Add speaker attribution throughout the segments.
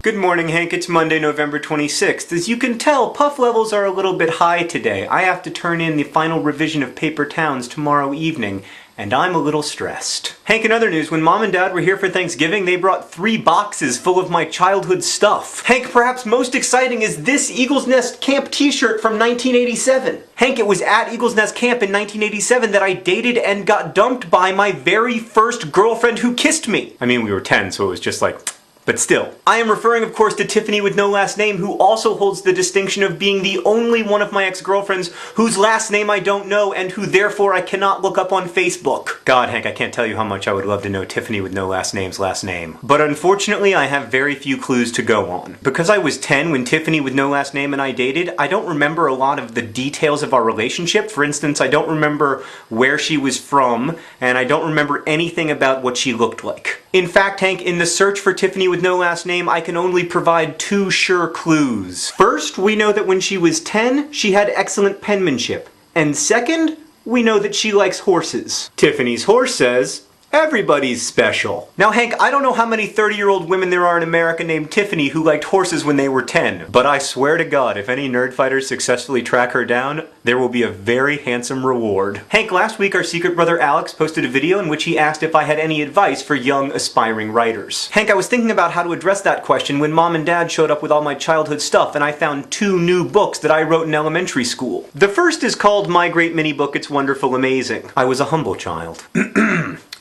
Speaker 1: Good morning, Hank. It's Monday, November 26th. As you can tell, puff levels are a little bit high today. I have to turn in the final revision of Paper Towns tomorrow evening, and I'm a little stressed. Hank, in other news, when Mom and Dad were here for Thanksgiving, they brought 3 boxes full of my childhood stuff. Hank, perhaps most exciting is this Eagle's Nest Camp t-shirt from 1987. Hank, it was at Eagle's Nest Camp in 1987 that I dated and got dumped by my very first girlfriend who kissed me. I mean, we were 10, so it was just like... But still. I am referring, of course, to Tiffany with no last name, who also holds the distinction of being the only one of my ex-girlfriends whose last name I don't know and who therefore I cannot look up on Facebook. God, Hank, I can't tell you how much I would love to know Tiffany with no last name's last name. But unfortunately, I have very few clues to go on. Because I was 10 when Tiffany with no last name and I dated, I don't remember a lot of the details of our relationship. For instance, I don't remember where she was from, and I don't remember anything about what she looked like. In fact, Hank, in the search for Tiffany with no last name, I can only provide 2 sure clues. First, we know that when she was 10, she had excellent penmanship. And second, we know that she likes horses. Tiffany's horse says, "Everybody's special." Now, Hank, I don't know how many 30-year-old women there are in America named Tiffany who liked horses when they were 10, but I swear to God, if any Nerdfighters successfully track her down, there will be a very handsome reward. Hank, last week our secret brother Alex posted a video in which he asked if I had any advice for young, aspiring writers. Hank, I was thinking about how to address that question when Mom and Dad showed up with all my childhood stuff, and I found 2 new books that I wrote in elementary school. The first is called My Great Mini Book, It's Wonderful Amazing. I was a humble child.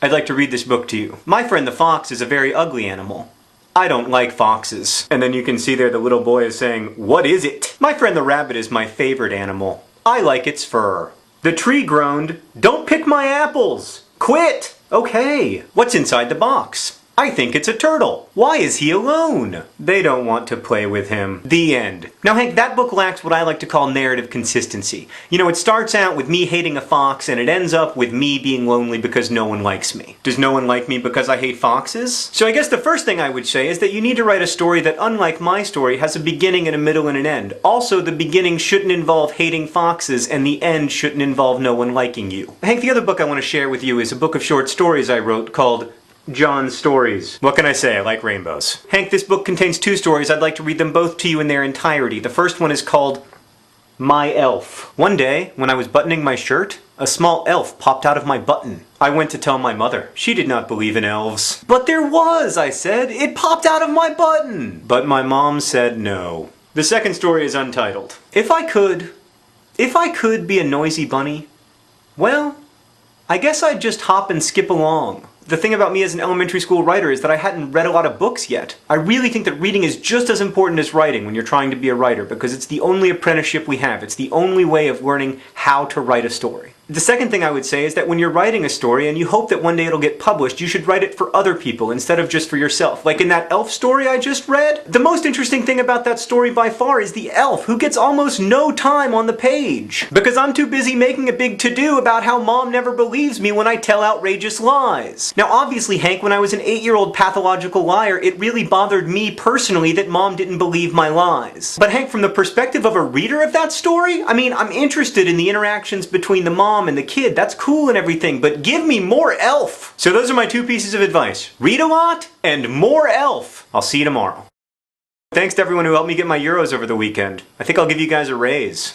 Speaker 1: I'd like to read this book to you. My friend the fox is a very ugly animal. I don't like foxes. And then you can see there the little boy is saying, "What is it?" My friend the rabbit is my favorite animal. I like its fur. The tree groaned, "Don't pick my apples! Quit!" Okay. What's inside the box? I think it's a turtle. Why is he alone? They don't want to play with him. The end. Now, Hank, that book lacks what I like to call narrative consistency. You know, it starts out with me hating a fox, and it ends up with me being lonely because no one likes me. Does no one like me because I hate foxes? So I guess the first thing I would say is that you need to write a story that, unlike my story, has a beginning and a middle and an end. Also, the beginning shouldn't involve hating foxes, and the end shouldn't involve no one liking you. Hank, the other book I want to share with you is a book of short stories I wrote called John's Stories. What can I say? I like rainbows. Hank, this book contains 2 stories. I'd like to read them both to you in their entirety. The first one is called My Elf. One day, when I was buttoning my shirt, a small elf popped out of my button. I went to tell my mother. She did not believe in elves. "But there was," I said. "It popped out of my button." But my mom said no. The second story is untitled. If I could be a noisy bunny, well, I guess I'd just hop and skip along. The thing about me as an elementary school writer is that I hadn't read a lot of books yet. I really think that reading is just as important as writing when you're trying to be a writer, because it's the only apprenticeship we have. It's the only way of learning how to write a story. The second thing I would say is that when you're writing a story and you hope that one day it'll get published, you should write it for other people instead of just for yourself. Like in that elf story I just read, the most interesting thing about that story by far is the elf, who gets almost no time on the page. Because I'm too busy making a big to-do about how Mom never believes me when I tell outrageous lies. Now obviously, Hank, when I was an 8-year-old pathological liar, it really bothered me personally that Mom didn't believe my lies. But Hank, from the perspective of a reader of that story, I mean, I'm interested in the interactions between the mom and the kid. That's cool and everything, but give me more elf. So those are my 2 pieces of advice. Read a lot and more elf. I'll see you tomorrow. Thanks to everyone who helped me get my euros over the weekend. I think I'll give you guys a raise.